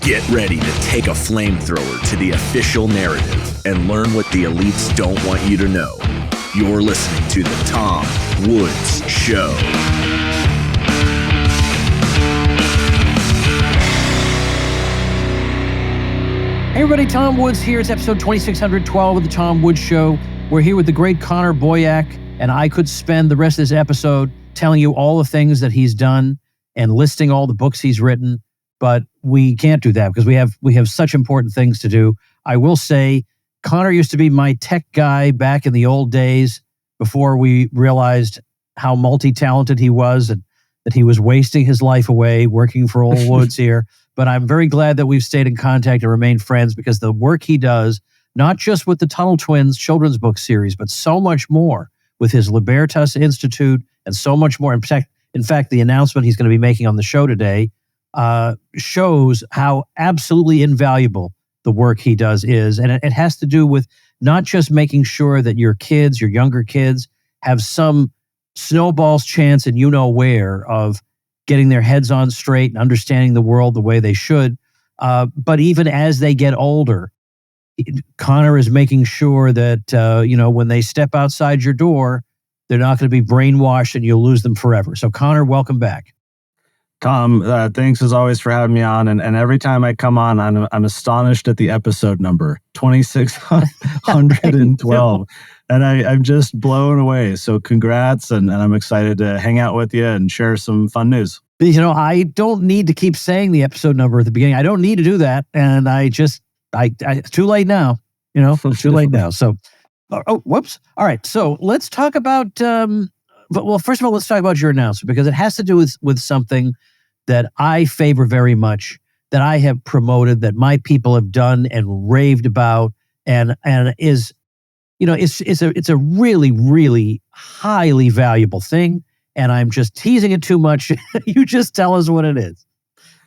Get ready to take a flamethrower to the official narrative and learn what the elites don't want you to know. You're listening to The Tom Woods Show. Hey everybody, Tom Woods here. It's episode 2612 of The Tom Woods Show. We're here with the great Connor Boyack, and I could spend the rest of this episode telling you all the things that he's done and listing all the books he's written, but we can't do that because we have such important things to do. I will say, Connor used to be my tech guy back in the old days before we realized how multi-talented he was and that he was wasting his life away working for old Woods here. But I'm very glad that we've stayed in contact and remained friends because the work he does, not just with the Tunnel Twins children's book series, but so much more with his Libertas Institute and so much more. In fact, the announcement he's going to be making on the show today shows how absolutely invaluable the work he does is. And it has to do with not just making sure that your kids, your younger kids, have some snowball's chance and you know where of getting their heads on straight and understanding the world the way they should. But even as they get older, Connor is making sure that, when they step outside your door, they're not going to be brainwashed and you'll lose them forever. So Connor, welcome back. Tom, thanks as always for having me on. And every time I come on, I'm astonished at the episode number, 2612. And I'm just blown away. So congrats. And I'm excited to hang out with you and share some fun news. I don't need to keep saying the episode number at the beginning. I don't need to do that. And it's too late now, it's too late now. So, whoops. All right. So let's talk about, first of all, let's talk about your announcement because it has to do with something that I favor very much, that I have promoted, that my people have done and raved about, and is, it's a really, really highly valuable thing. And I'm just teasing it too much. You just tell us what it is.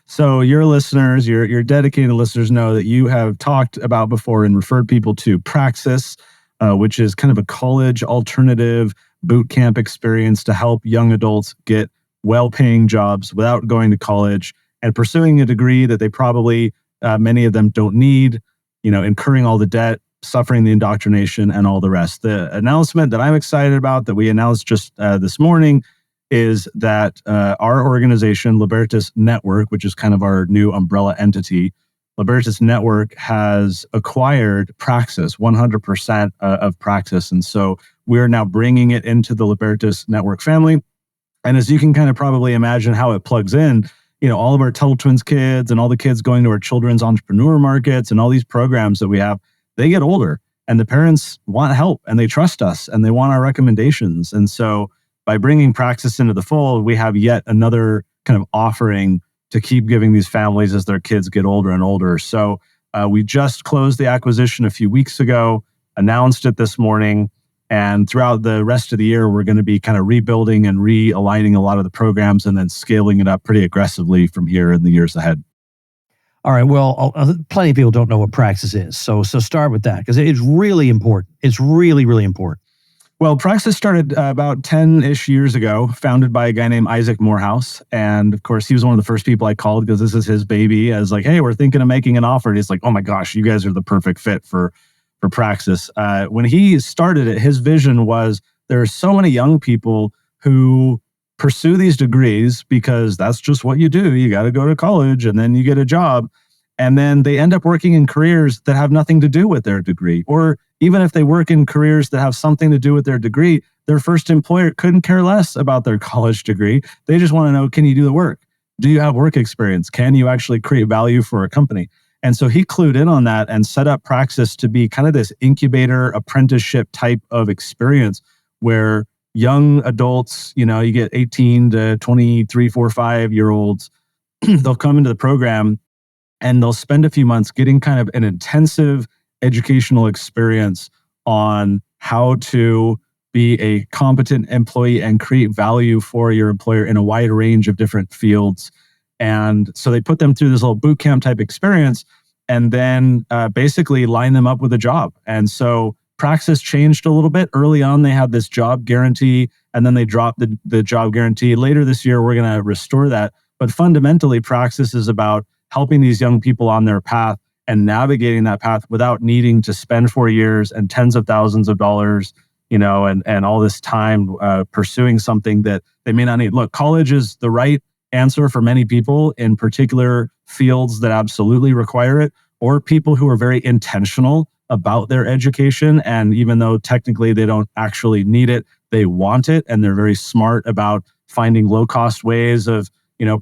So your listeners, your dedicated listeners know that you have talked about before and referred people to Praxis, which is kind of a college alternative boot camp experience to help young adults get well-paying jobs without going to college and pursuing a degree that they probably, many of them don't need, incurring all the debt, suffering the indoctrination, and all the rest. The announcement that I'm excited about that we announced just this morning is that our organization, Libertas Network, which is kind of our new umbrella entity, Libertas Network has acquired Praxis, 100% of Praxis. And so we're now bringing it into the Libertas Network family. And as you can kind of probably imagine how it plugs in, all of our Tunnel Twins kids and all the kids going to our children's entrepreneur markets and all these programs that we have, they get older and the parents want help and they trust us and they want our recommendations. And so by bringing Praxis into the fold, we have yet another kind of offering to keep giving these families as their kids get older and older. So we just closed the acquisition a few weeks ago, announced it this morning, and throughout the rest of the year, we're going to be kind of rebuilding and realigning a lot of the programs and then scaling it up pretty aggressively from here in the years ahead. All right. Well, plenty of people don't know what Praxis is. So start with that because it's really important. It's really, really important. Well, Praxis started about 10-ish years ago, founded by a guy named Isaac Morehouse. And of course, he was one of the first people I called because this is his baby. I was like, hey, we're thinking of making an offer. And he's like, oh my gosh, you guys are the perfect fit for Praxis. When he started it, his vision was there are so many young people who pursue these degrees because that's just what you do. You got to go to college and then you get a job. And then they end up working in careers that have nothing to do with their degree. Or even if they work in careers that have something to do with their degree, their first employer couldn't care less about their college degree. They just want to know, can you do the work? Do you have work experience? Can you actually create value for a company? And so he clued in on that and set up Praxis to be kind of this incubator apprenticeship type of experience where young adults, you get 18 to 23, 4, 5-year-olds, they'll come into the program and they'll spend a few months getting kind of an intensive educational experience on how to be a competent employee and create value for your employer in a wide range of different fields. And so they put them through this little boot camp type experience and then basically line them up with a job. And so Praxis changed a little bit. Early on, they had this job guarantee, and then they dropped the job guarantee. Later this year, we're going to restore that. But fundamentally, Praxis is about helping these young people on their path and navigating that path without needing to spend 4 years and tens of thousands of dollars, and all this time pursuing something that they may not need. Look, college is the right answer for many people in particular fields that absolutely require it, or people who are very intentional about their education. And even though technically they don't actually need it, they want it. And they're very smart about finding low-cost ways of,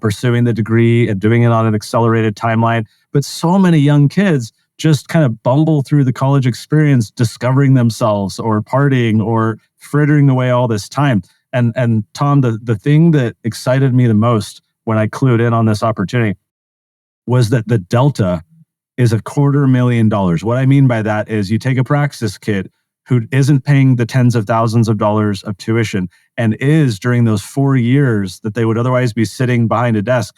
pursuing the degree and doing it on an accelerated timeline. But so many young kids just kind of bumble through the college experience, discovering themselves or partying or frittering away all this time. And Tom, the thing that excited me the most when I clued in on this opportunity was that the delta is $250,000. What I mean by that is you take a Praxis kid who isn't paying the tens of thousands of dollars of tuition and is during those 4 years that they would otherwise be sitting behind a desk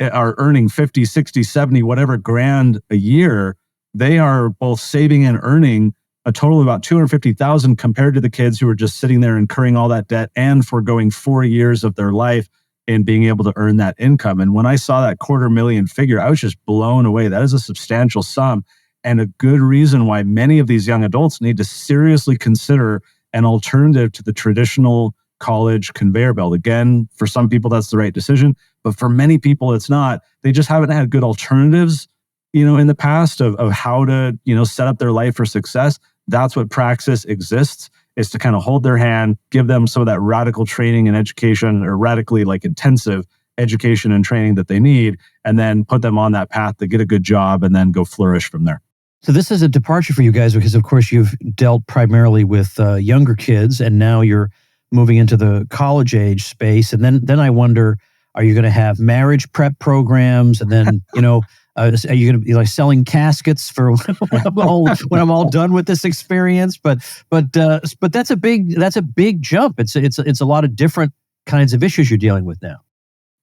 are earning 50, 60, 70, whatever grand a year. They are both saving and earning a total of about $250,000 compared to the kids who are just sitting there incurring all that debt and foregoing 4 years of their life in being able to earn that income. And when I saw that $250,000 figure, I was just blown away. That is a substantial sum and a good reason why many of these young adults need to seriously consider an alternative to the traditional college conveyor belt. Again, for some people, that's the right decision, but for many people, it's not. They just haven't had good alternatives, in the past of how to, set up their life for success. That's what Praxis exists, is to kind of hold their hand, give them some of that radical training and education, or radically intensive education and training that they need, and then put them on that path to get a good job and then go flourish from there. So this is a departure for you guys because, of course, you've dealt primarily with younger kids, and now you're moving into the college age space. And then I wonder, are you going to have marriage prep programs? And then, are you going to be selling caskets for when I'm all done with this experience? But that's a big jump. It's a lot of different kinds of issues you're dealing with now.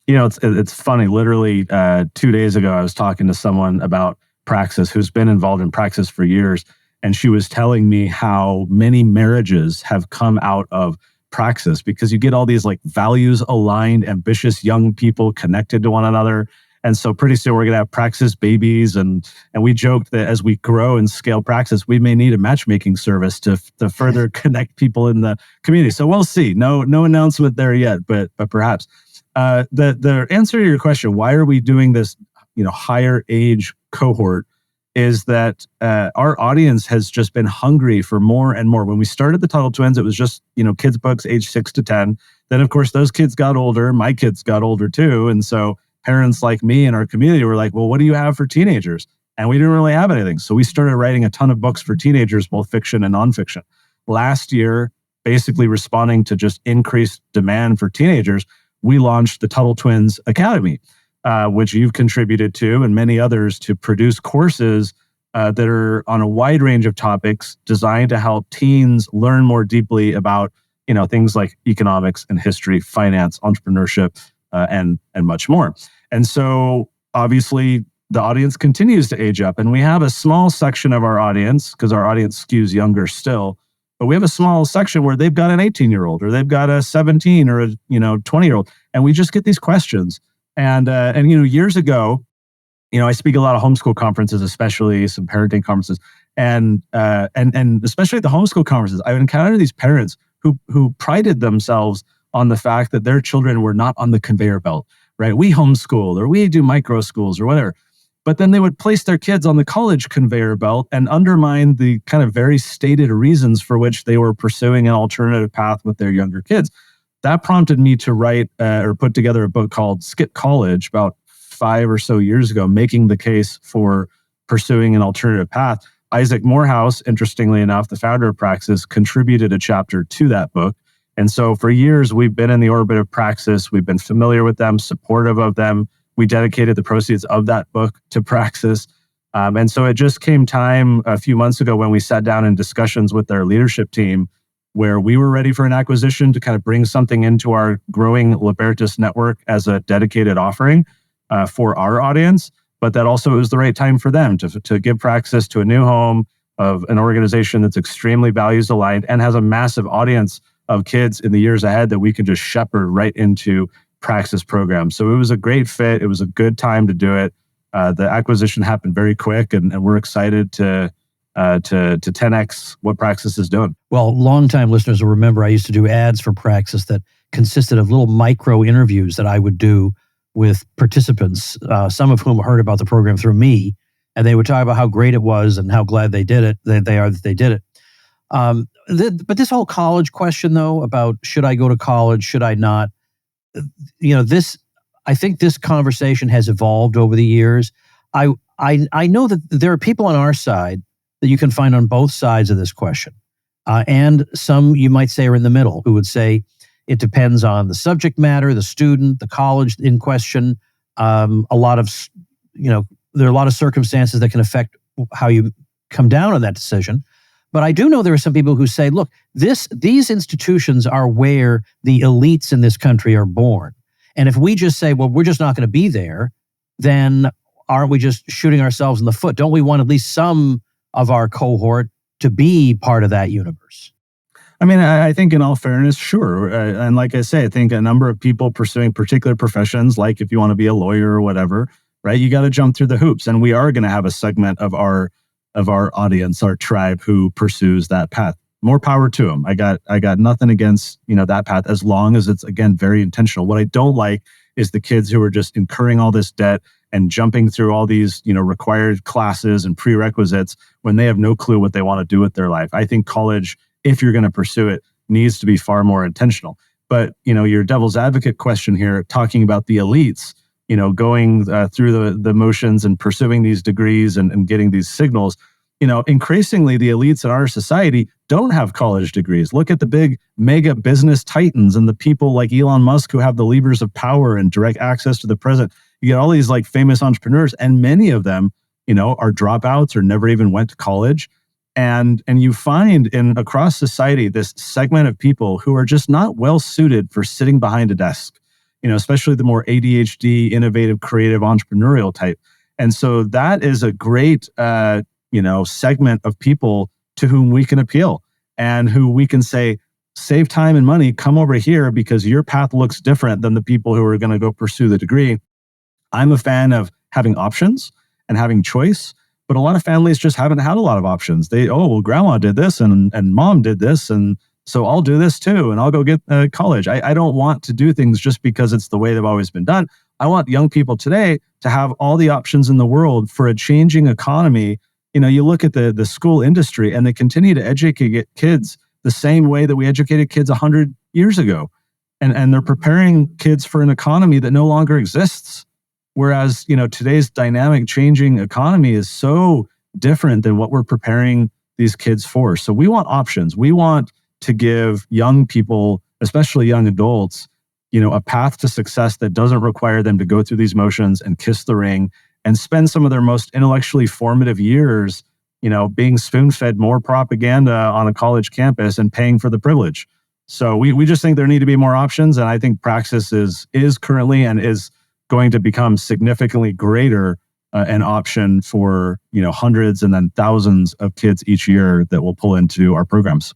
It's funny. Literally 2 days ago, I was talking to someone about Praxis who's been involved in Praxis for years, and she was telling me how many marriages have come out of Praxis because you get all these values aligned, ambitious young people connected to one another. And so pretty soon we're going to have Praxis babies. And we joked that as we grow and scale Praxis, we may need a matchmaking service to further connect people in the community. So we'll see. No announcement there yet, but perhaps. The answer to your question, why are we doing this, higher age cohort, is that our audience has just been hungry for more and more. When we started the Tuttle Twins, it was just, kids' books age 6 to 10. Then, of course, those kids got older. My kids got older too. And so parents like me in our community were like, well, what do you have for teenagers? And we didn't really have anything. So we started writing a ton of books for teenagers, both fiction and nonfiction. Last year, basically responding to just increased demand for teenagers, we launched the Tuttle Twins Academy, which you've contributed to, and many others, to produce courses that are on a wide range of topics designed to help teens learn more deeply about, things like economics and history, finance, entrepreneurship, and much more. And so obviously the audience continues to age up, and we have a small section of our audience, because our audience skews younger still, but we have a small section where they've got an 18-year-old or they've got a 17 or a 20-year-old, and we just get these questions. And years ago, I speak a lot of homeschool conferences, especially some parenting conferences, and especially at the homeschool conferences, I would encounter these parents who prided themselves on the fact that their children were not on the conveyor belt, right? We homeschool, or we do micro schools or whatever. But then they would place their kids on the college conveyor belt and undermine the kind of very stated reasons for which they were pursuing an alternative path with their younger kids. That prompted me to write or put together a book called Skip College about 5 or so years ago, making the case for pursuing an alternative path. Isaac Morehouse, interestingly enough, the founder of Praxis, contributed a chapter to that book. And so for years, we've been in the orbit of Praxis. We've been familiar with them, supportive of them. We dedicated the proceeds of that book to Praxis. And so it just came time a few months ago when we sat down in discussions with their leadership team, where we were ready for an acquisition to kind of bring something into our growing Libertas network as a dedicated offering for our audience. But that also it was the right time for them to give Praxis to a new home of an organization that's extremely values aligned and has a massive audience of kids in the years ahead that we can just shepherd right into Praxis programs. So it was a great fit. It was a good time to do it. The acquisition happened very quick, and we're excited to 10x what Praxis is doing. Well, longtime listeners will remember I used to do ads for Praxis that consisted of little micro interviews that I would do with participants, some of whom heard about the program through me, and they would talk about how great it was and how glad they did it, that they did it. But this whole college question, though, about should I go to college, should I not? I think this conversation has evolved over the years. I know that there are people on our side that you can find on both sides of this question. And some you might say are in the middle, who would say it depends on the subject matter, the student, the college in question. There are a lot of circumstances that can affect how you come down on that decision. But I do know there are some people who say, look, these institutions are where the elites in this country are born. And if we just say, well, we're just not going to be there, then aren't we just shooting ourselves in the foot? Don't we want at least some of our cohort to be part of that universe? I mean, I think in all fairness, sure. And like I say, I think a number of people pursuing particular professions, like if you want to be a lawyer or whatever, right, you got to jump through the hoops. And we are going to have a segment of our audience, our tribe, who pursues that path. More power to them. I got nothing against, that path, as long as it's, again, very intentional. What I don't like is the kids who are just incurring all this debt and jumping through all these, required classes and prerequisites when they have no clue what they want to do with their life. I think college, if you're going to pursue it, needs to be far more intentional. But, your devil's advocate question here, talking about the elites, going through the motions and pursuing these degrees and getting these signals, increasingly the elites in our society don't have college degrees. Look at the big mega business titans and the people like Elon Musk who have the levers of power and direct access to the president. You get all these like famous entrepreneurs, and many of them, are dropouts or never even went to college. And you find across society this segment of people who are just not well suited for sitting behind a desk, especially the more ADHD, innovative, creative, entrepreneurial type. And so that is a great, segment of people to whom we can appeal and who we can say, save time and money, come over here because your path looks different than the people who are going to go pursue the degree. I'm a fan of having options and having choice, but a lot of families just haven't had a lot of options. Grandma did this and mom did this, and so I'll do this too, and I'll go get college. I don't want to do things just because it's the way they've always been done. I want young people today to have all the options in the world for a changing economy. You look at the school industry, and they continue to educate kids the same way that we educated kids 100 years ago. And they're preparing kids for an economy that no longer exists. Whereas, today's dynamic changing economy is so different than what we're preparing these kids for. So we want options. We want to give young people, especially young adults, a path to success that doesn't require them to go through these motions and kiss the ring and spend some of their most intellectually formative years, being spoon-fed more propaganda on a college campus and paying for the privilege. So we just think there need to be more options. And I think Praxis is currently and is going to become significantly greater an option for, hundreds and then thousands of kids each year that will pull into our programs.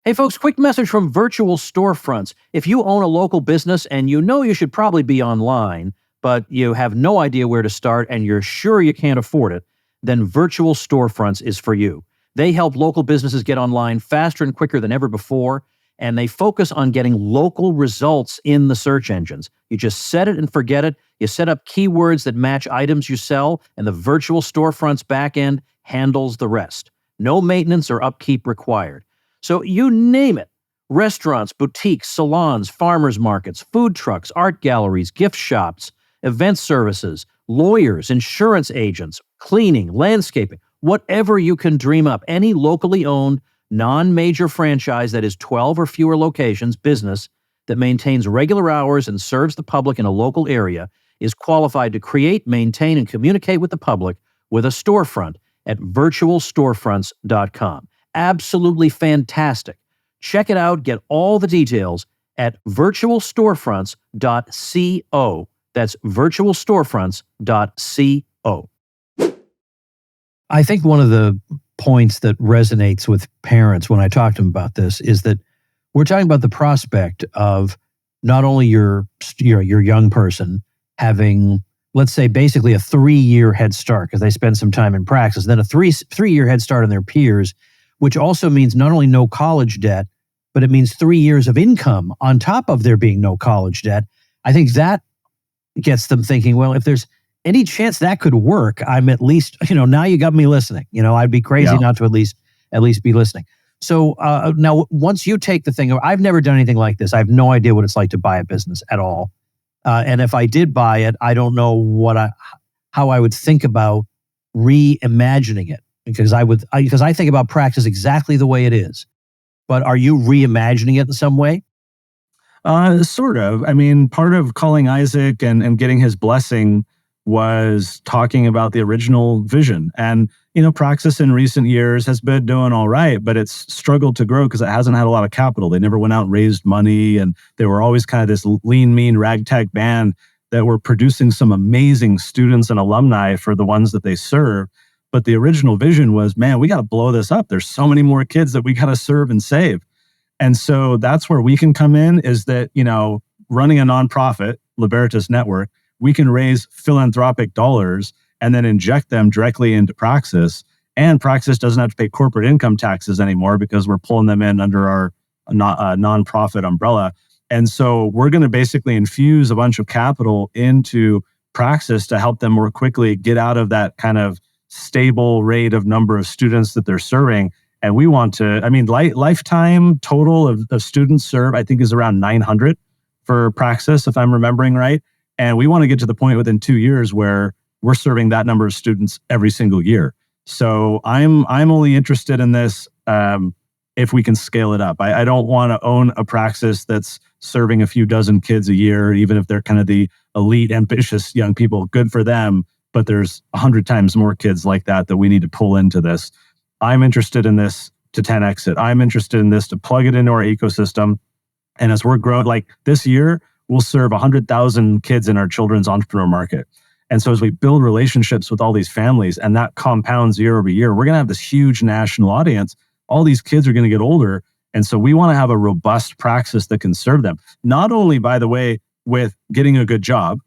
Hey folks, quick message from Virtual Storefronts. If you own a local business and you should probably be online, but you have no idea where to start and you're sure you can't afford it, then Virtual Storefronts is for you. They help local businesses get online faster and quicker than ever before, and they focus on getting local results in the search engines. You just set it and forget it. You set up keywords that match items you sell, and the Virtual Storefronts backend handles the rest. No maintenance or upkeep required. So you name it. Restaurants, boutiques, salons, farmers markets, food trucks, art galleries, gift shops, event services, lawyers, insurance agents, cleaning, landscaping, whatever you can dream up. Any locally owned, non-major franchise that is 12 or fewer locations business that maintains regular hours and serves the public in a local area is qualified to create, maintain, and communicate with the public with a storefront at virtualstorefronts.com. Absolutely fantastic. Check it out. Get all the details at virtualstorefronts.co. That's virtualstorefronts.co. I think one of the points that resonates with parents when I talk to them about this is that we're talking about the prospect of not only your young person having let's say basically a 3-year head start because they spend some time in Praxis, then a three-year head start on their peers, which also means not only no college debt, but it means 3 years of income on top of there being no college debt. I think that gets them thinking, well, if there's any chance that could work, I'm at least, now you got me listening. I'd be crazy not to at least be listening. So now once you take the thing, I've never done anything like this. I have no idea what it's like to buy a business at all. And if I did buy it, I don't know how I would think about reimagining it because I think about Praxis exactly the way it is. But are you reimagining it in some way? Sort of. I mean, part of calling Isaac and getting his blessing was talking about the original vision. And, Praxis in recent years has been doing all right, but it's struggled to grow because it hasn't had a lot of capital. They never went out and raised money, and they were always kind of this lean, mean, ragtag band that were producing some amazing students and alumni for the ones that they serve. But the original vision was, man, we got to blow this up. There's so many more kids that we got to serve and save. And so that's where we can come in is that, running a nonprofit, Libertas Network, we can raise philanthropic dollars and then inject them directly into Praxis. And Praxis doesn't have to pay corporate income taxes anymore because we're pulling them in under our nonprofit umbrella. And so we're going to basically infuse a bunch of capital into Praxis to help them more quickly get out of that kind of stable rate of number of students that they're serving. And we want to, lifetime total of students served, I think is around 900 for Praxis, if I'm remembering right. And we want to get to the point within 2 years where we're serving that number of students every single year. So I'm only interested in this if we can scale it up. I don't want to own a Praxis that's serving a few dozen kids a year, even if they're kind of the elite, ambitious young people. Good for them, but there's 100 times more kids like that we need to pull into this. I'm interested in this to 10x it. I'm interested in this to plug it into our ecosystem. And as we're growing, like this year, we'll serve 100,000 kids in our children's entrepreneur market. And so as we build relationships with all these families and that compounds year over year, we're going to have this huge national audience. All these kids are going to get older. And so we want to have a robust Praxis that can serve them. Not only, by the way, with getting a good job,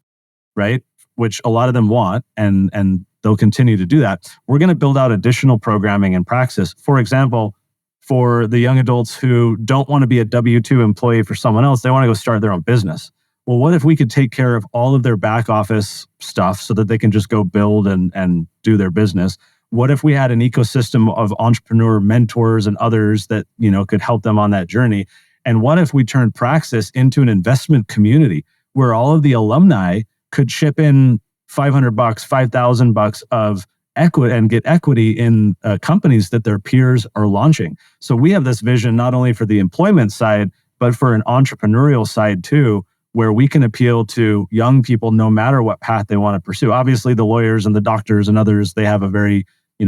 right? Which a lot of them want, and they'll continue to do that. We're going to build out additional programming in Praxis. For example, for the young adults who don't want to be a W-2 employee for someone else, they want to go start their own business. Well, what if we could take care of all of their back office stuff so that they can just go build and do their business? What if we had an ecosystem of entrepreneur mentors and others that, could help them on that journey? And what if we turned Praxis into an investment community where all of the alumni could chip in $500, $5,000 of equity and get equity in companies that their peers are launching? So we have this vision not only for the employment side, but for an entrepreneurial side too, where we can appeal to young people no matter what path they want to pursue. Obviously, the lawyers and the doctors and others, they have a very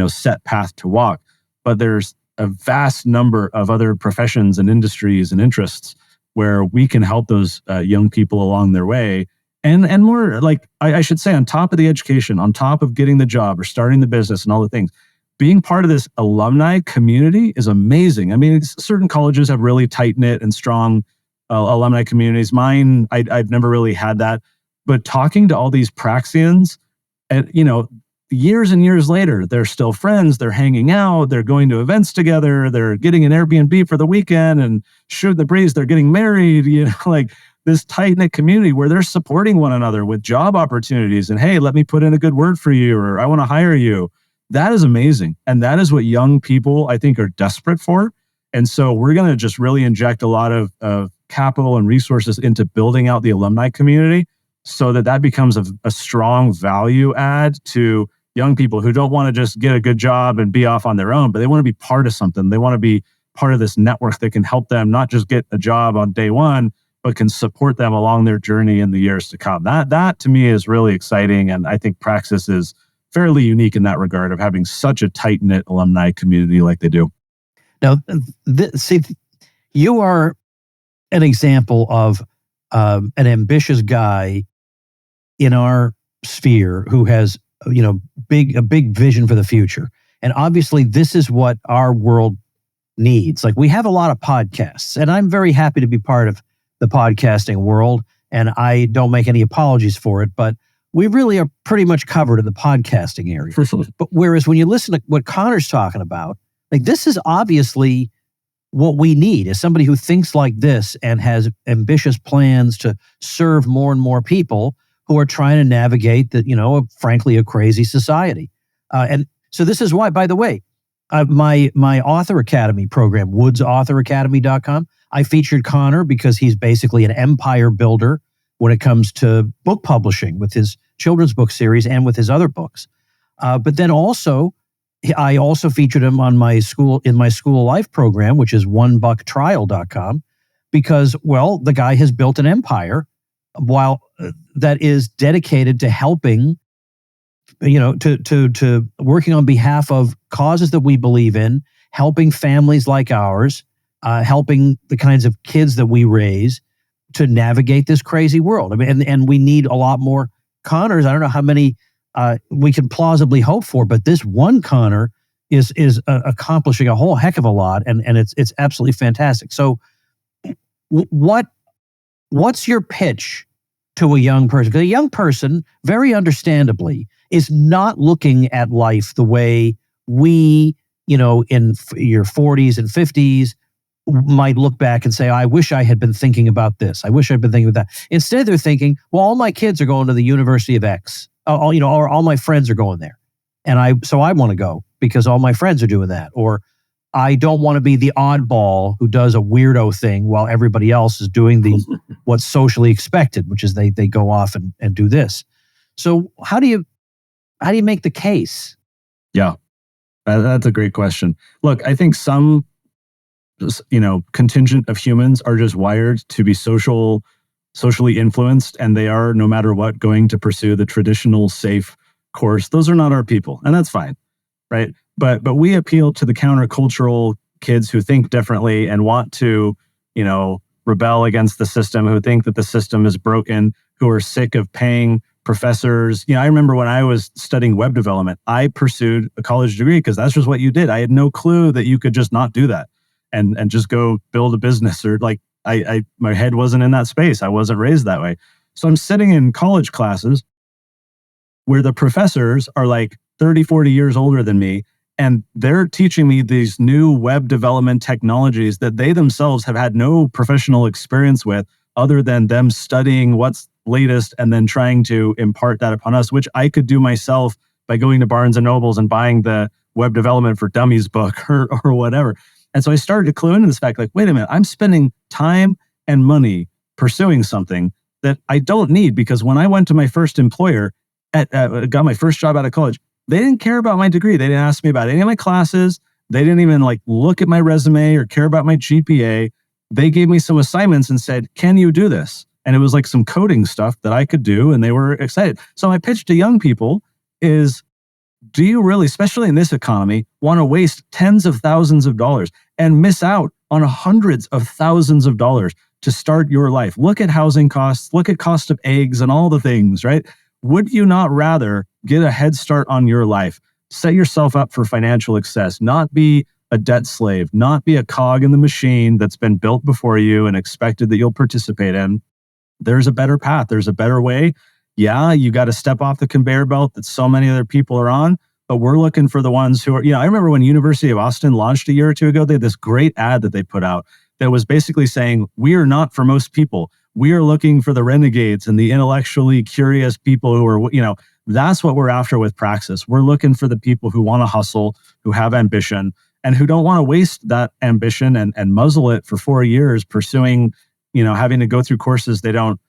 set path to walk. But there's a vast number of other professions and industries and interests where we can help those young people along their way. And more like, I should say, on top of the education, on top of getting the job or starting the business and all the things, being part of this alumni community is amazing. I mean, certain colleges have really tight-knit and strong alumni communities. Mine, I've never really had that. But talking to all these Praxians, and years and years later, they're still friends, they're hanging out, they're going to events together, they're getting an Airbnb for the weekend and shooting the breeze, they're getting married, like this tight-knit community where they're supporting one another with job opportunities and, hey, let me put in a good word for you, or I want to hire you. That is amazing. And that is what young people, I think, are desperate for. And so we're going to just really inject a lot of capital and resources into building out the alumni community so that becomes a strong value add to young people who don't want to just get a good job and be off on their own, but they want to be part of something. They want to be part of this network that can help them not just get a job on day one, but can support them along their journey in the years to come. That to me is really exciting. And I think Praxis is fairly unique in that regard of having such a tight-knit alumni community like they do. Now, see, you are an example of an ambitious guy in our sphere who has a big vision for the future. And obviously, this is what our world needs. Like, we have a lot of podcasts, and I'm very happy to be part of the podcasting world, and I don't make any apologies for it. But we really are pretty much covered in the podcasting area. But whereas when you listen to what Connor's talking about, like this is obviously what we need is somebody who thinks like this and has ambitious plans to serve more and more people who are trying to navigate the, frankly, a crazy society. And so this is why, by the way, my Author Academy program, woodsauthoracademy.com, I featured Connor because he's basically an empire builder when it comes to book publishing with his children's book series and with his other books. But then I also featured him on my school life program, which is onebucktrial.com, because, well, the guy has built an empire that is dedicated to helping, to working on behalf of causes that we believe in, helping families like ours, helping the kinds of kids that we raise to navigate this crazy world. I mean, and we need a lot more Connors. I don't know how many we can plausibly hope for, but this one Connor is accomplishing a whole heck of a lot, and it's absolutely fantastic. So, what's your pitch to a young person? Because a young person, very understandably, is not looking at life the way we, in your 40s and 50s, might look back and say, I wish I had been thinking about this. I wish I'd been thinking about that. Instead, they're thinking, well, all my kids are going to the University of X. Or all my friends are going there. And I want to go because all my friends are doing that. Or I don't want to be the oddball who does a weirdo thing while everybody else is doing what's socially expected, which is they go off and do this. So how do you make the case? Yeah, that's a great question. Look, I think some contingent of humans are just wired to be socially influenced, and they are, no matter what, going to pursue the traditional safe course. Those are not our people, and that's fine, right? But we appeal to the countercultural kids who think differently and want to, rebel against the system, who think that the system is broken, who are sick of paying professors. I remember when I was studying web development, I pursued a college degree because that's just what you did. I had no clue that you could just not do that and just go build a business, or my head wasn't in that space. I wasn't raised that way. So I'm sitting in college classes where the professors are like 30, 40 years older than me, and they're teaching me these new web development technologies that they themselves have had no professional experience with other than them studying what's latest and then trying to impart that upon us, which I could do myself by going to Barnes & Nobles and buying the Web Development for Dummies book or whatever. And so I started to clue into this fact, like, wait a minute, I'm spending time and money pursuing something that I don't need, because when I went to my first employer, got my first job out of college, they didn't care about my degree. They didn't ask me about any of my classes. They didn't even look at my resume or care about my GPA. They gave me some assignments and said, can you do this? And it was like some coding stuff that I could do, and they were excited. So my pitch to young people is, do you really, especially in this economy, want to waste tens of thousands of dollars and miss out on hundreds of thousands of dollars to start your life? Look at housing costs, look at cost of eggs and all the things, right? Would you not rather get a head start on your life, set yourself up for financial success, not be a debt slave, not be a cog in the machine that's been built before you and expected that you'll participate in? There's a better path. There's a better way. Yeah, you got to step off the conveyor belt that so many other people are on, but we're looking for the ones who are, I remember when University of Austin launched a year or two ago, they had this great ad that they put out that was basically saying, we are not for most people. We are looking for the renegades and the intellectually curious people who are, that's what we're after with Praxis. We're looking for the people who want to hustle, who have ambition, and who don't want to waste that ambition and muzzle it for 4 years pursuing, having to go through courses they don't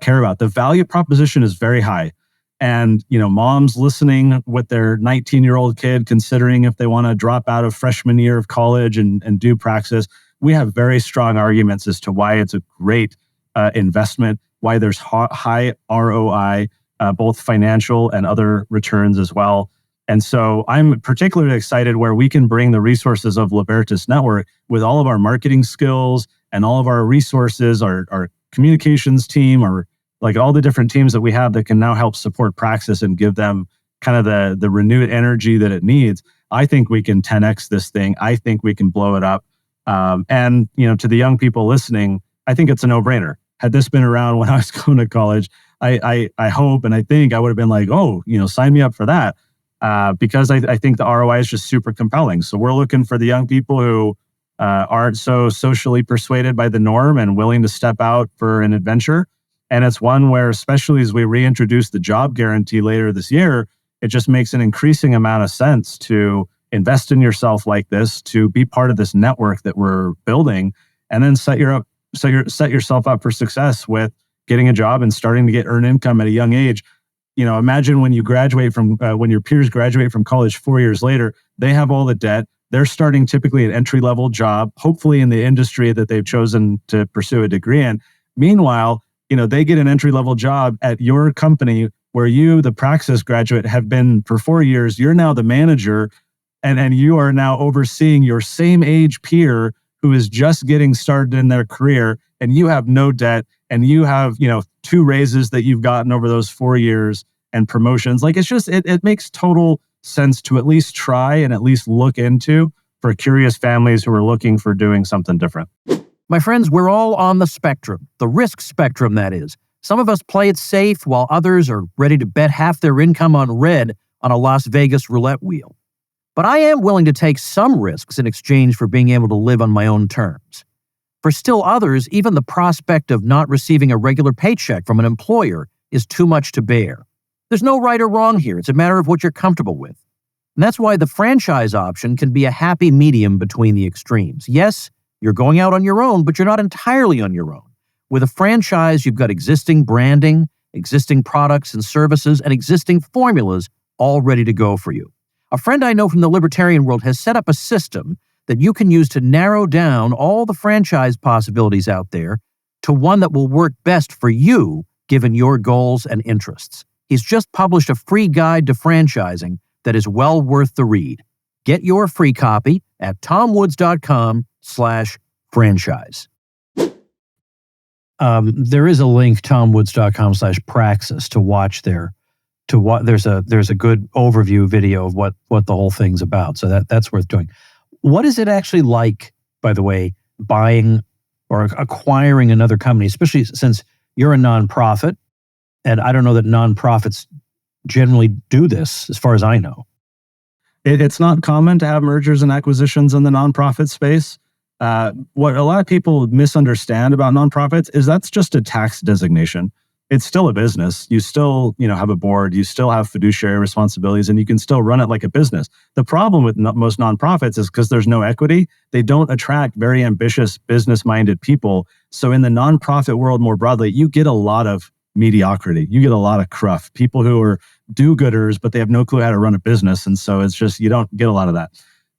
care about. The value proposition is very high. And, moms listening with their 19-year-old kid, considering if they want to drop out of freshman year of college and do Praxis, we have very strong arguments as to why it's a great investment, why there's high ROI, both financial and other returns as well. And so I'm particularly excited where we can bring the resources of Libertas Network with all of our marketing skills and all of our resources, our communications team, or like all the different teams that we have that can now help support Praxis and give them kind of the renewed energy that it needs. I think we can 10x this thing. I think we can blow it up. And to the young people listening, I think it's a no-brainer. Had this been around when I was going to college, I hope and I think I would have been like, oh, sign me up for that. Because I think the ROI is just super compelling. So we're looking for the young people who aren't so socially persuaded by the norm and willing to step out for an adventure. And it's one where, especially as we reintroduce the job guarantee later this year, it just makes an increasing amount of sense to invest in yourself like this, to be part of this network that we're building, and then set yourself up for success with getting a job and starting to get earned income at a young age. Imagine when you graduate from, when your peers graduate from college 4 years later, they have all the debt. They're starting typically an entry-level job, hopefully in the industry that they've chosen to pursue a degree in. Meanwhile, they get an entry-level job at your company where you, the Praxis graduate, have been for 4 years. You're now the manager, and you are now overseeing your same age peer who is just getting started in their career, and you have no debt, and you have, 2 raises that you've gotten over those 4 years and promotions. Like, it's just, it makes total sense to at least try and at least look into for curious families who are looking for doing something different. My friends, we're all on the spectrum, the risk spectrum, that is. Some of us play it safe while others are ready to bet half their income on red on a Las Vegas roulette wheel. But I am willing to take some risks in exchange for being able to live on my own terms. For still others, even the prospect of not receiving a regular paycheck from an employer is too much to bear. There's no right or wrong here. It's a matter of what you're comfortable with. And that's why the franchise option can be a happy medium between the extremes. Yes, you're going out on your own, but you're not entirely on your own. With a franchise, you've got existing branding, existing products and services, and existing formulas all ready to go for you. A friend I know from the libertarian world has set up a system that you can use to narrow down all the franchise possibilities out there to one that will work best for you, given your goals and interests. He's just published a free guide to franchising that is well worth the read. Get your free copy at tomwoods.com/franchise. There is a link, tomwoods.com/praxis, to watch there's a good overview video of what the whole thing's about. So that's worth doing. What is it actually like, by the way, buying or acquiring another company, especially since you're a nonprofit? And I don't know that nonprofits generally do this, as far as I know. It's not common to have mergers and acquisitions in the nonprofit space. What a lot of people misunderstand about nonprofits is that's just a tax designation. It's still a business. You still, have a board, you still have fiduciary responsibilities, and you can still run it like a business. The problem with most nonprofits is because there's no equity, they don't attract very ambitious, business-minded people. So in the nonprofit world more broadly, you get a lot of mediocrity. You get a lot of cruff, people who are do-gooders, but they have no clue how to run a business. And so it's just, you don't get a lot of that.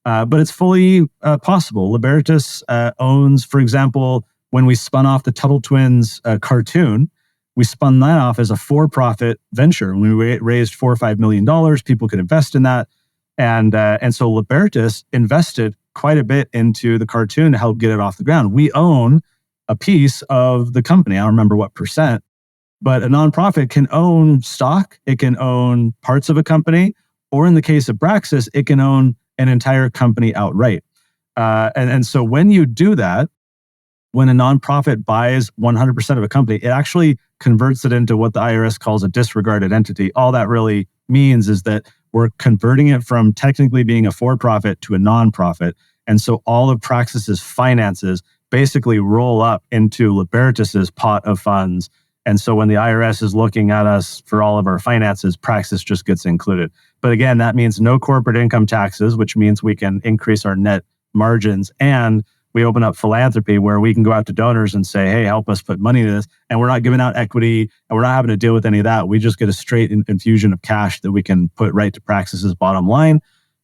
But it's fully possible. Libertas owns, for example, when we spun off the Tuttle Twins cartoon, we spun that off as a for-profit venture. When we raised $4 or $5 million, people could invest in that. And so Libertas invested quite a bit into the cartoon to help get it off the ground. We own a piece of the company. I don't remember what percent, but a nonprofit can own stock. It can own parts of a company, or in the case of Praxis, it can own an entire company outright. And so when you do that, when a nonprofit buys 100% of a company, it actually converts it into what the IRS calls a disregarded entity. All that really means is that we're converting it from technically being a for-profit to a nonprofit. And so all of Praxis's finances basically roll up into Libertas's pot of funds. And so when the IRS is looking at us for all of our finances, Praxis just gets included. But again, that means no corporate income taxes, which means we can increase our net margins, and we open up philanthropy where we can go out to donors and say, hey, help us put money into this. And we're not giving out equity, and we're not having to deal with any of that. We just get a straight infusion of cash that we can put right to Praxis's bottom line.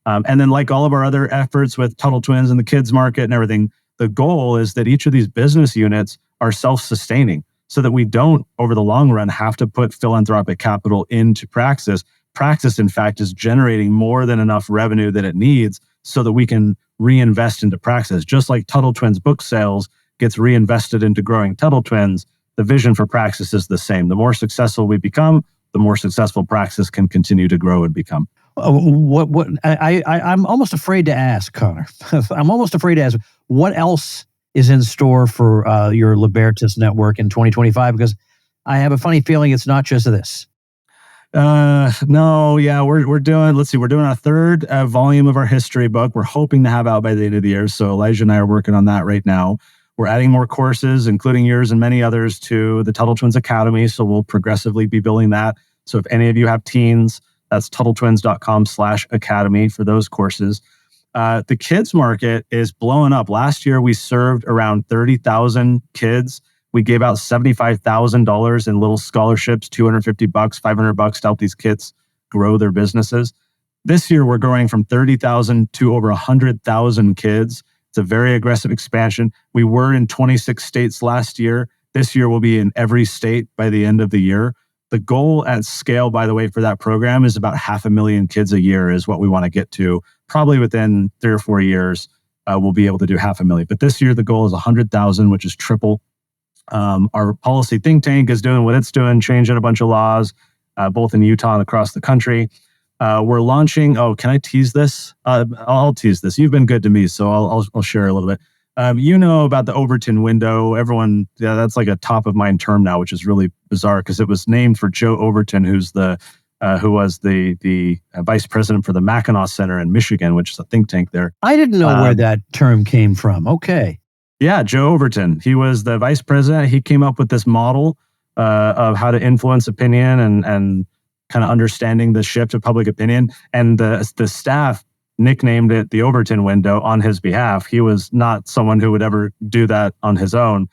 And then like all of our other efforts with Tuttle Twins and the kids market and everything, the goal is that each of these business units are self-sustaining so that we don't, over the long run, have to put philanthropic capital into Praxis. Praxis, in fact, is generating more than enough revenue that it needs so that we can reinvest into Praxis. Just like Tuttle Twins book sales gets reinvested into growing Tuttle Twins, the vision for Praxis is the same. The more successful we become, the more successful Praxis can continue to grow and become. I'm almost afraid to ask, Connor. I'm almost afraid to ask, what else is in store for your Libertas network in 2025? Because I have a funny feeling it's not just this. No, yeah, we're doing, let's see, we're doing a third volume of our history book. We're hoping to have out by the end of the year. So Elijah and I are working on that right now. We're adding more courses, including yours and many others, to the Tuttle Twins Academy. So we'll progressively be building that. So if any of you have teens, that's TuttleTwins.com/academy for those courses. The kids market is blowing up. Last year, we served around 30,000 kids. We gave out $75,000 in little scholarships, $250, $500 to help these kids grow their businesses. This year, we're growing from 30,000 to over 100,000 kids. It's a very aggressive expansion. We were in 26 states last year. This year, we'll be in every state by the end of the year. The goal at scale, by the way, for that program is about 500,000 kids a year is what we want to get to. Probably within 3 or 4 years, we'll be able to do 500,000. But this year, the goal is 100,000, which is triple. Our policy think tank is doing what it's doing, changing a bunch of laws, both in Utah and across the country. We're launching, can I tease this? I'll tease this. You've been good to me, so I'll share a little bit. You know about the Overton window. Everyone, that's like a top of mind term now, which is really bizarre because it was named for Joe Overton, who was the vice president for the Mackinac Center in Michigan, which is a think tank there. I didn't know where that term came from. Okay. Yeah, Joe Overton. He was the vice president. He came up with this model of how to influence opinion and kind of understanding the shift of public opinion. And the staff nicknamed it the Overton window on his behalf. He was not someone who would ever do that on his own.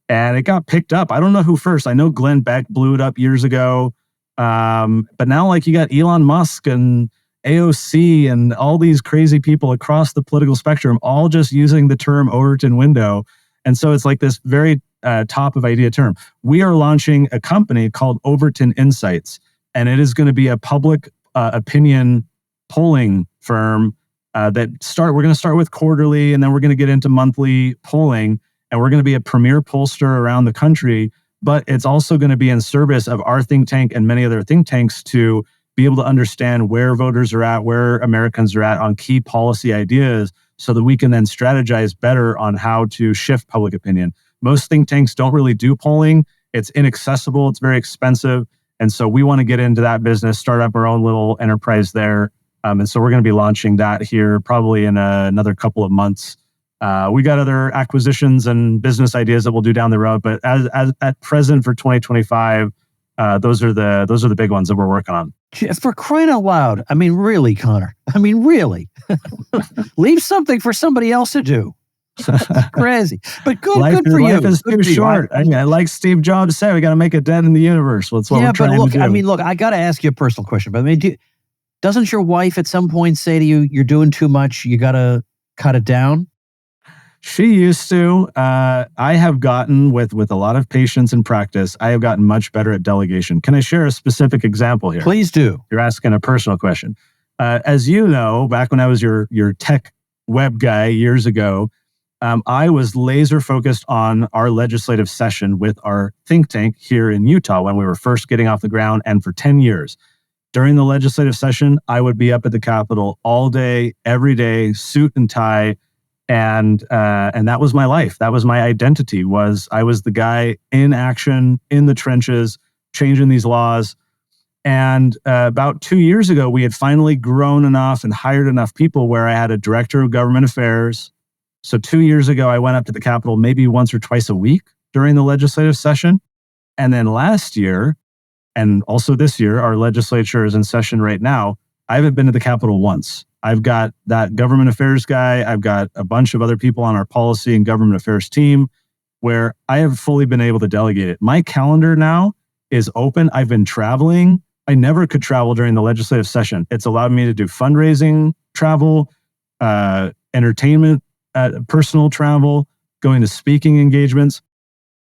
And it got picked up. I don't know who first. I know Glenn Beck blew it up years ago. But now like you got Elon Musk and AOC and all these crazy people across the political spectrum, all just using the term Overton window. And so it's like this very top of idea term. We are launching a company called Overton Insights, and it is going to be a public opinion polling firm we're going to start with quarterly, and then we're going to get into monthly polling, and we're going to be a premier pollster around the country. But it's also going to be in service of our think tank and many other think tanks to be able to understand where voters are at, where Americans are at on key policy ideas so that we can then strategize better on how to shift public opinion. Most think tanks don't really do polling. It's inaccessible. It's very expensive. And so we want to get into that business, start up our own little enterprise there. And so we're going to be launching that here probably in another couple of months. We got other acquisitions and business ideas that we'll do down the road. But as at present for 2025, those are the big ones that we're working on. For crying out loud. I mean, really, Connor. I mean, really. Leave something for somebody else to do. Crazy. But good for you. Life is too short. I mean, like Steve Jobs said, we got to make a dent in the universe. That's what we're trying to do. I mean, look, I got to ask you a personal question. But I mean, doesn't your wife at some point say to you, you're doing too much, you got to cut it down? She used to. I have gotten, with a lot of patience and practice, I have gotten much better at delegation. Can I share a specific example here? Please do. You're asking a personal question. As you know, back when I was your tech web guy years ago, I was laser focused on our legislative session with our think tank here in Utah when we were first getting off the ground, and for 10 years. During the legislative session, I would be up at the Capitol all day, every day, suit and tie. And that was my life. That was my identity. I was the guy in action, in the trenches, changing these laws. And about 2 years ago, we had finally grown enough and hired enough people where I had a director of government affairs. So 2 years ago, I went up to the Capitol maybe once or twice a week during the legislative session. And then last year, and also this year, our legislature is in session right now. I haven't been to the Capitol once. I've got that government affairs guy. I've got a bunch of other people on our policy and government affairs team where I have fully been able to delegate it. My calendar now is open. I've been traveling. I never could travel during the legislative session. It's allowed me to do fundraising, travel, entertainment, personal travel, going to speaking engagements.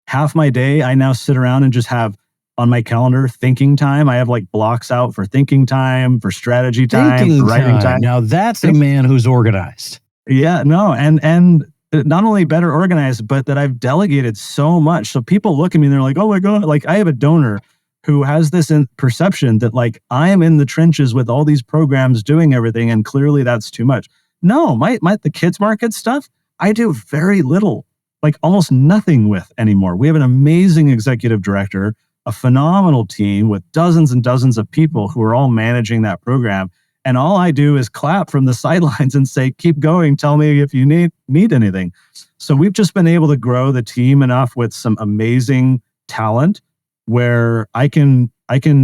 Half my day, I now sit around and just have on my calendar thinking time. I have like blocks out for thinking time, for strategy time, for writing time. Now that's a man who's organized. Yeah, no, and not only better organized, but that I've delegated so much. So people look at me and they're like, "Oh my God!" Like I have a donor who has this perception that like I am in the trenches with all these programs doing everything, and clearly that's too much. No, the kids market stuff I do very little, like almost nothing with anymore. We have an amazing executive director a phenomenal team with dozens and dozens of people who are all managing that program. And all I do is clap from the sidelines and say, keep going. Tell me if you need anything. So we've just been able to grow the team enough with some amazing talent where I can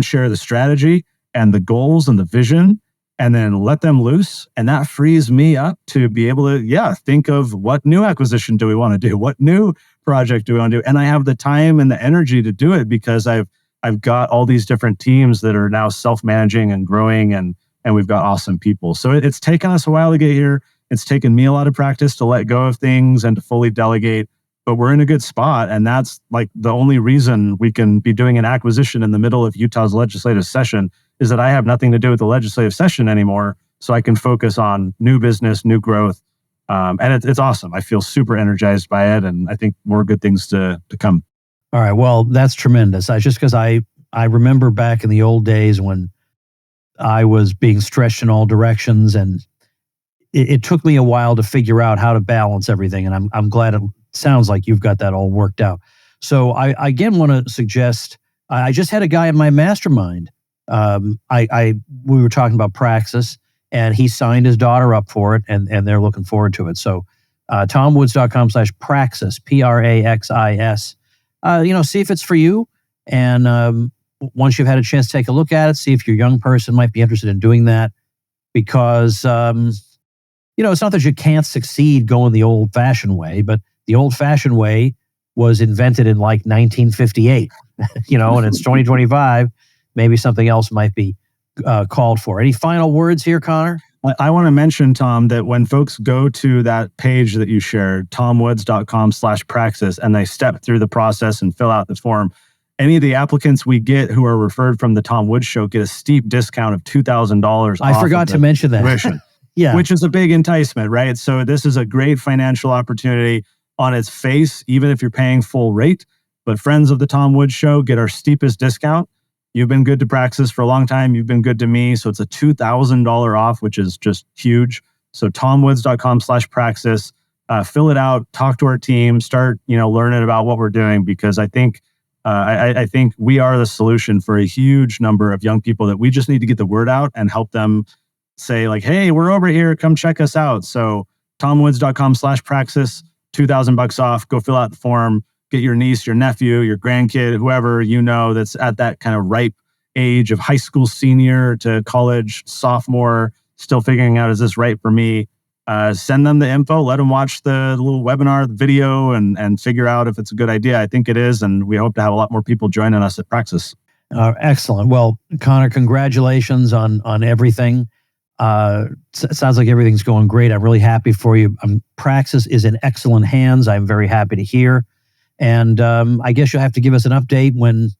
share the strategy and the goals and the vision and then let them loose. And that frees me up to be able to, think of what new acquisition do we want to do? What new project do we want to do? And I have the time and the energy to do it because I've got all these different teams that are now self-managing and growing, and we've got awesome people. So it's taken us a while to get here. It's taken me a lot of practice to let go of things and to fully delegate, but we're in a good spot. And that's like the only reason we can be doing an acquisition in the middle of Utah's legislative session is that I have nothing to do with the legislative session anymore. So I can focus on new business, new growth. And it's awesome. I feel super energized by it. And I think more good things to come. All right. Well, that's tremendous. Because I remember back in the old days when I was being stretched in all directions, and it took me a while to figure out how to balance everything. And I'm glad it sounds like you've got that all worked out. So I again want to suggest, I just had a guy in my mastermind. We were talking about Praxis, and he signed his daughter up for it, and they're looking forward to it. So tomwoods.com/Praxis, Praxis. See if it's for you. And once you've had a chance to take a look at it, see if your young person might be interested in doing that. Because, it's not that you can't succeed going the old-fashioned way, but the old-fashioned way was invented in like 1958, and it's 2025. Maybe something else might be called for. Any final words here, Connor? I want to mention, Tom, that when folks go to that page that you shared, tomwoods.com/Praxis, and they step through the process and fill out the form, any of the applicants we get who are referred from the Tom Woods Show get a steep discount of $2,000. I forgot to mention that. Tuition, yeah. Which is a big enticement, right? So this is a great financial opportunity on its face, even if you're paying full rate. But friends of the Tom Woods Show get our steepest discount. You've been good to Praxis for a long time. You've been good to me. So it's a $2,000 off, which is just huge. So tomwoods.com/Praxis, fill it out, talk to our team, start, learning about what we're doing, because I think we are the solution for a huge number of young people that we just need to get the word out and help them say like, hey, we're over here, come check us out. So tomwoods.com/Praxis, $2,000 off, go fill out the form. Get your niece, your nephew, your grandkid, whoever that's at that kind of ripe age of high school senior to college sophomore, still figuring out, is this right for me? Send them the info, let them watch the little webinar, the video, and figure out if it's a good idea. I think it is, and we hope to have a lot more people joining us at Praxis. Excellent. Well, Connor, congratulations on everything. Sounds like everything's going great. I'm really happy for you. Praxis is in excellent hands. I'm very happy to hear. And I guess you'll have to give us an update when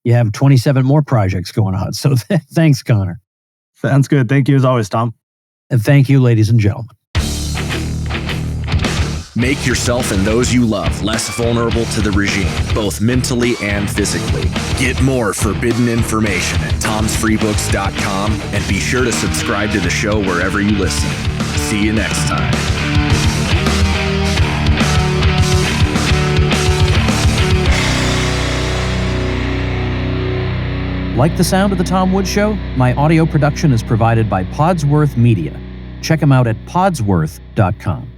you have 27 more projects going on. So thanks, Connor. Sounds good. Thank you as always, Tom. And thank you, ladies and gentlemen. Make yourself and those you love less vulnerable to the regime, both mentally and physically. Get more forbidden information at tomsfreebooks.com, and be sure to subscribe to the show wherever you listen. See you next time. Like the sound of The Tom Woods Show? My audio production is provided by Podsworth Media. Check them out at podsworth.com.